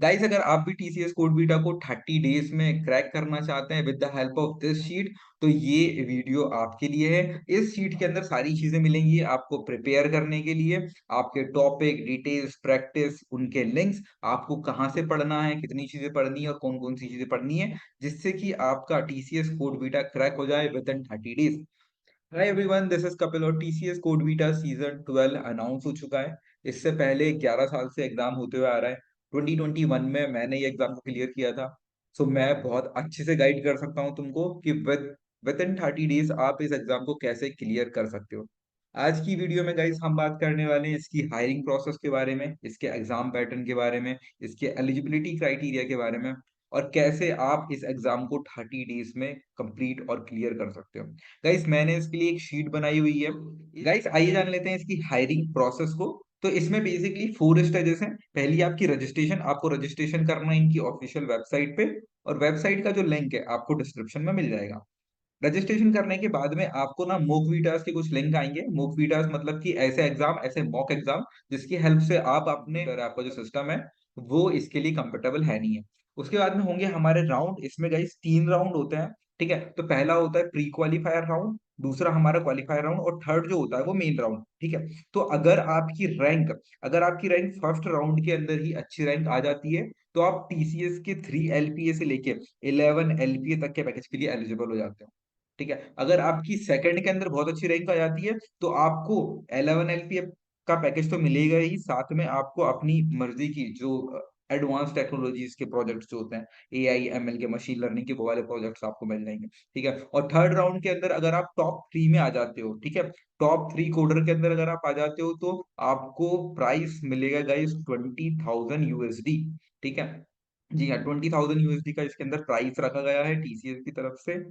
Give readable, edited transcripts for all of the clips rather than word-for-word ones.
Guys, अगर आप भी टीसीएस कोड बीटा को 30 डेज में क्रैक करना चाहते हैं with the help of this sheet, तो ये वीडियो आपके लिए है। इस शीट के अंदर सारी चीजें मिलेंगी आपको प्रिपेयर करने के लिए। आपके टॉपिक डिटेल्स, प्रैक्टिस, उनके लिंक्स, आपको कहाँ से पढ़ना है, कितनी चीजें पढ़नी है और कौन कौन सी चीजें पढ़नी है, जिससे कि आपका टीसीएस कोड बीटा क्रैक हो जाए within 30 days. Hi everyone, this is Kapil और TCS CodeVita season 12 announce हो चुका है। इससे पहले 11 साल से एग्जाम होते हुए आ रहा है। 2021 में मैंने ये एग्जाम को क्लियर किया था। सो मैं बहुत अच्छे से गाइड कर सकता हूँ तुमको कि विद इन 30 डेज आप इस एग्जाम को कैसे क्लियर कर सकते हो। आज की वीडियो में गाइस हम बात करने वाले हैं इसकी हायरिंग प्रोसेस के बारे में, इसके एग्जाम पैटर्न के बारे में, इसके एलिजिबिलिटी क्राइटेरिया के बारे में, और कैसे आप इस एग्जाम को 30 डेज में कंप्लीट और क्लियर कर सकते हो। गाइस, मैंने इसके लिए एक शीट बनाई हुई है। गाइस, आइए जान लेते हैं इसकी हायरिंग प्रोसेस को। तो इसमें बेसिकली 4 स्टेजेस हैं। पहली आपकी रजिस्ट्रेशन, आपको रजिस्ट्रेशन करना है इनकी ऑफिशियल वेबसाइट पे, और वेबसाइट का जो लिंक है आपको डिस्क्रिप्शन में मिल जाएगा। रजिस्ट्रेशन करने के बाद में आपको ना मॉक वीटास के कुछ लिंक आएंगे। मॉक वीटास मतलब कि ऐसे एग्जाम, ऐसे मॉक एग्जाम जिसकी हेल्प से आप अपने, अगर आपका जो सिस्टम है वो इसके लिए कंफर्टेबल है नहीं है। उसके बाद में होंगे हमारे राउंड। इसमें गाइस 3 राउंड होते हैं। ठीक है, तो पहला होता है प्री क्वालिफायर राउंड, दूसरा हमारा क्वालिफायर राउंड, और थर्ड जो होता है वो मेन राउंड। ठीक है, तो अगर आपकी रैंक फर्स्ट राउंड के अंदर ही अच्छी रैंक आ जाती है, तो आप टीसीएस के 3 LPA से लेके 11 LPA तक के पैकेज के लिए एलिजिबल हो जाते हो। ठीक है, अगर आपकी सेकंड के अंदर बहुत अच्छी रैंक आ जाती है, तो आपको 11 LPA का पैकेज तो मिलेगा ही, साथ में आपको अपनी मर्जी की जो एडवांस टेक्नोलॉजीज के प्रोजेक्ट्स जो होते हैं, AI ML के, मशीन लर्निंग के, वो वाले प्रोजेक्ट्स आपको मिल जाएंगे। ठीक है, और थर्ड राउंड के अंदर अगर आप टॉप 3 में आ जाते हो, ठीक है, टॉप 3 कोडर के अंदर अगर आप आ जाते हो, तो आपको प्राइस मिलेगा गाइस 20,000 USD। ठीक है, जी हाँ, 20,000 USD का इसके अंदर प्राइस रखा गया है टीसीएस की तरफ से।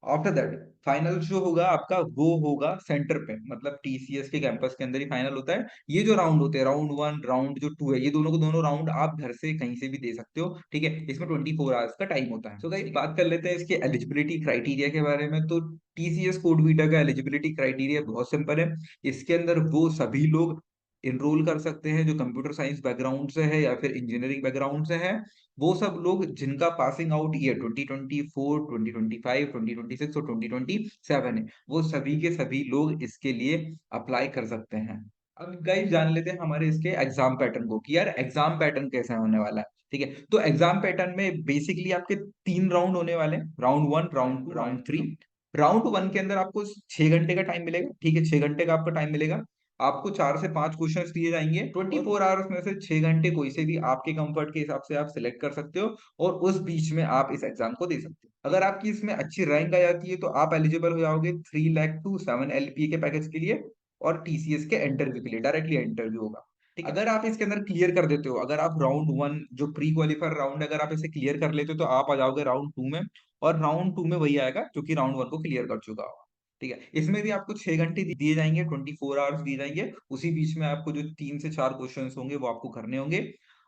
आफ्टर दैट फाइनल जो होगा आपका वो होगा सेंटर पे, मतलब टीसीएस के कैंपस के अंदर ही फाइनल होता है। ये जो राउंड होते हैं, राउंड 1 राउंड जो 2 है, ये दोनों को दोनों राउंड आप घर से कहीं से भी दे सकते हो। ठीक है, इसमें 24 आवर्स का टाइम होता है। सो गाइस, बात कर लेते हैं इसके एलिजिबिलिटी क्राइटेरिया के बारे में। तो टीसीएस कोड वीटा का एलिजिबिलिटी क्राइटेरिया बहुत सिंपल है। इसके अंदर वो सभी लोग इनरोल कर सकते हैं जो कंप्यूटर साइंस बैकग्राउंड से है या फिर इंजीनियरिंग बैकग्राउंड से है। वो सब लोग जिनका पासिंग आउट ईयर 2024, 2025, 2026 और 2027 है, वो सभी के सभी लोग इसके लिए अप्लाई कर सकते हैं। अब गाइस जान लेते हैं हमारे इसके एग्जाम पैटर्न को, कि यार एग्जाम पैटर्न कैसे होने वाला है। ठीक है, तो एग्जाम पैटर्न में बेसिकली आपके 3 राउंड होने वाले हैं, राउंड 1, राउंड 2, राउंड 3। राउंड 1 के अंदर आपको 6 घंटे का टाइम मिलेगा। ठीक है, 6 घंटे का आपका टाइम मिलेगा। आपको 4 से 5 क्वेश्चन दिए जाएंगे। 24 आवर्स में से 6 घंटे कोई से भी आपके कंफर्ट के हिसाब से आप सिलेक्ट कर सकते हो, और उस बीच में आप इस एग्जाम को दे सकते हो। अगर आपकी इसमें अच्छी रैंक आ जाती है, तो आप एलिजिबल हो जाओगे 3 लाख टू 7 LPA के पैकेज के लिए, और टीसीएस के इंटरव्यू के लिए डायरेक्टली इंटरव्यू होगा। ठीक है, अगर आप इसके अंदर क्लियर कर देते हो, अगर आप राउंड 1 जो प्री क्वालिफायर राउंड है, अगर आप इसे क्लियर कर लेते हो, तो आप आ जाओगे राउंड 2 में। और राउंड 2 में वही आएगा जो कि राउंड 1 को क्लियर कर चुका होगा। ठीक है, इसमें भी आपको 6 घंटे दिए जाएंगे, 24 आवर्स दिए जाएंगे। उसी बीच में आपको जो 3 से 4 क्वेश्चन होंगे वो आपको करने होंगे।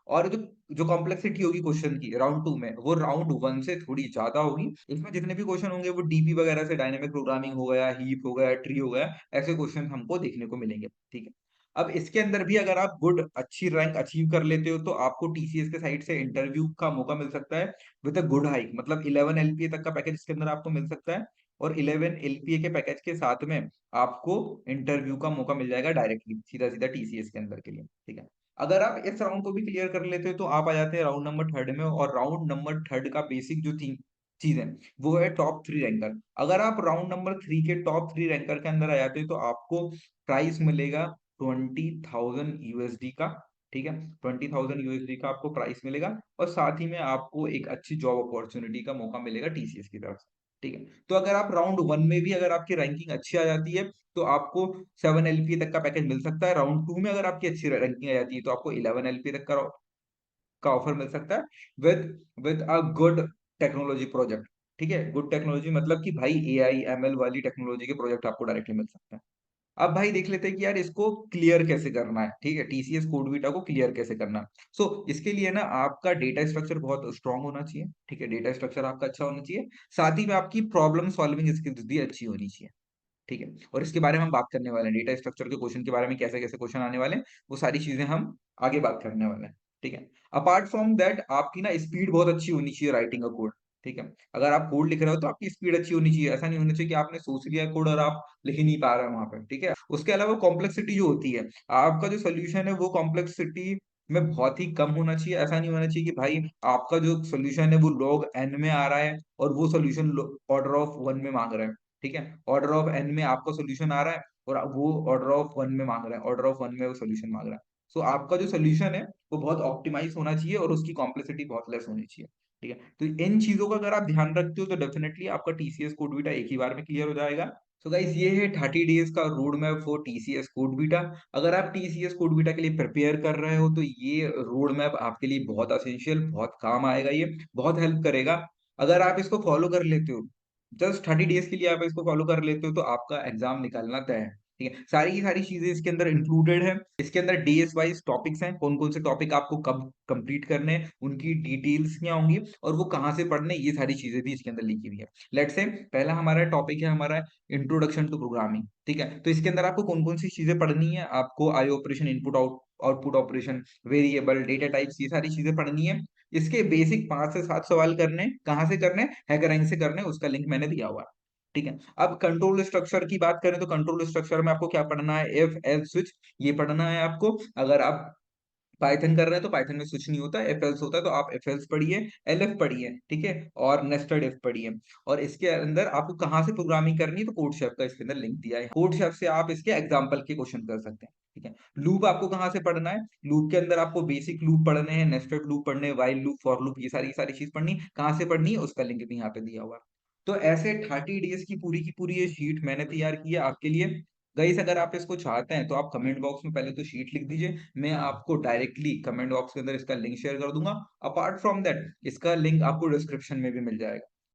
और जो जो कॉम्प्लेक्सिटी होगी क्वेश्चन की राउंड 2 में, वो राउंड 1 से थोड़ी ज्यादा होगी। इसमें जितने भी क्वेश्चन होंगे वो डीपी वगैरह से, डायनेमिक प्रोग्रामिंग हो गया, हीप हो गया, ट्री हो गया, ऐसे क्वेश्चन हमको देखने को मिलेंगे। ठीक है, अब इसके अंदर भी अगर आप गुड अच्छी रैंक अचीव कर लेते हो, तो आपको टीसीएस के साइड से इंटरव्यू का मौका मिल सकता है विद अ गुड हाइक, मतलब 11 LPA तक का पैकेज इसके अंदर आपको मिल सकता है। और 11 LPA के पैकेज के साथ में आपको इंटरव्यू का मौका मिल जाएगा डायरेक्टली, सीधा सीधा टीसीएस के अंदर के लिए। ठीक है, अगर आप इस राउंड को भी क्लियर कर लेते हो, तो आप आ जाते हैं राउंड नंबर 3 में। और राउंड नंबर 3 का बेसिक जो तीन चीज है वो है टॉप 3 रैंकर। अगर आप राउंड नंबर 3 के टॉप 3 रैंकर के अंदर आ जाते हो, तो आपको प्राइस मिलेगा 20,000 USD का। ठीक है, 20,000 USD का आपको प्राइस मिलेगा, और साथ ही में आपको एक अच्छी जॉब अपॉर्चुनिटी का मौका मिलेगा टीसीएस की तरफ से। ठीक है, तो अगर आप राउंड 1 में भी अगर आपकी रैंकिंग अच्छी आ जाती है, तो आपको 7 LPA तक का पैकेज मिल सकता है। राउंड 2 में अगर आपकी अच्छी रैंकिंग आ जाती है, तो आपको 11 LPA तक का ऑफर मिल सकता है with with a good technology project. ठीक है, गुड टेक्नोलॉजी मतलब कि भाई AI ML वाली टेक्नोलॉजी के प्रोजेक्ट आपको डायरेक्टली मिल सकते हैं। अब भाई देख लेते हैं कि यार इसको क्लियर कैसे करना है। ठीक है, टीसीएस कोड बीटा को क्लियर कैसे करना है। इसके लिए ना आपका डेटा स्ट्रक्चर बहुत स्ट्रांग होना चाहिए। ठीक है, डेटा स्ट्रक्चर आपका अच्छा होना चाहिए। साथ ही में आपकी प्रॉब्लम सॉल्विंग स्किल्स भी अच्छी होनी चाहिए। ठीक है, और इसके बारे में हम बात करने वाले हैं, डेटा स्ट्रक्चर के क्वेश्चन के बारे में, कैसे कैसे क्वेश्चन आने वाले हैं, वो सारी चीजें हम आगे बात करने वाले हैं। ठीक है, अपार्ट फ्रॉम दैट आपकी ना स्पीड बहुत अच्छी होनी चाहिए राइटिंग अ कोड, ठीक है? अगर आप कोड लिख रहे हो तो आपकी स्पीड अच्छी होनी चाहिए। ऐसा नहीं होना चाहिए कि आपने सोच लिया कोड और आप लिख ही नहीं पा रहे हो वहाँ पे, ठीक है? उसके अलावा कॉम्प्लेक्सिटी जो होती है, आपका जो सॉल्यूशन है वो कॉम्प्लेक्सिटी में बहुत ही कम होना चाहिए। ऐसा नहीं होना चाहिए कि भाई आपका जो सॉल्यूशन है वो log n में आ रहा है और वो सॉल्यूशन ऑर्डर ऑफ 1 में माँग रहा है, ठीक है? ऑर्डर ऑफ n में आपका सॉल्यूशन आ रहा है और वो ऑर्डर ऑफ 1 में माँग रहा है, ऑर्डर ऑफ 1 में वो सॉल्यूशन माँग रहा है। सो आपका जो सॉल्यूशन है वो बहुत ऑप्टिमाइज़ होना चाहिए और उसकी कॉम्प्लेक्सिटी बहुत लेस होनी चाहिए, ठीक है? तो इन चीज़ों का अगर आप ध्यान रखते हो तो डेफिनिटली आपका टीसीएस कोड बीटा एक ही बार में क्लियर हो जाएगा। सो गाइस ये है 30 डेज़ का road map for TCS code beta. अगर आप टीसीएस कोड बीटा के लिए प्रिपेयर कर रहे हो तो ये रोड मैप आपके लिए बहुत एसेंशियल, बहुत काम आएगा ये, बहुत हेल्प करेगा। अगर आप इसको फॉलो कर लेते हो, जस्ट 30 डेज़ के लिए आप इसको फॉलो कर लेते हो तो आपका एग्ज़ाम निकालना तय है, ठीक है? सारी की सारी चीज़ें इसके अंदर इंक्लूडेड है। इसके अंदर डेज़ वाइज़ टॉपिक्स हैं, कौन-कौन से टॉपिक आपको कब कंप्लीट करने हैं, उनकी डिटेल्स क्या होंगी और वो कहाँ से पढ़ने हैं, ये सारी चीज़ें भी इसके अंदर लिखी हुई है। लेट्स से पहला हमारा टॉपिक है हमारा इंट्रोडक्शन टू प्रोग्रामिंग, ठीक है? तो इसके अंदर आपको कौन-कौन सी चीज़ें पढ़नी है, आपको I operation, input output operation, variable, data types ये सारी चीज़ें पढ़नी है। इसके बेसिक 5 से 7 सवाल करने हैं, कहाँ से करने हैं? हैकररैंक से करने हैं, उसका लिंक मैंने दिया हुआ है, ठीक है? अब कंट्रोल स्ट्रक्चर की बात करें तो कंट्रोल स्ट्रक्चर में आपको क्या पढ़ना है? इफ, एल्स, स्विच ये पढ़ना है आपको। अगर आप पाइथन कर रहे हैं तो पाइथन में स्विच नहीं होता, इफ एल्स होता है तो आप इफ एल्स पढ़िए, एलएफ पढ़िए, ठीक है? और नेस्टेड इफ पढ़िए। और इसके अंदर आपको कहाँ से प्रोग्रामिंग करनी है तो कोड शेफ का इसके अंदर लिंक दिया है। कोड शेफ से आप इसके एग्जांपल के क्वेश्चन कर सकते हैं, ठीक है? लूप आपको कहाँ से पढ़ना है? लूप के अंदर आपको बेसिक लूप पढ़ने हैं, नेस्टेड लूप पढ़ने हैं, व्हाइल लूप, फॉर लूप ये सारी चीज़ पढ़नी है। कहाँ से पढ़नी है उसका लिंक भी यहाँ पे दिया हुआ है। तो ऐसे 30 डेज़ की पूरी ये शीट मैंने तैयार की है आपके लिए। गाइस अगर आप इसको चाहते हैं तो आप कमेंट बॉक्स में पहले तो शीट लिख दीजिए। मैं आपको डायरेक्टली कमेंट बॉक्स के अंदर इसका लिंक शेयर कर दूँगा। अपार्ट फ्रॉम दैट इसका लिंक आपको डिस्क्रिप्शन में भी मिल जाएगा।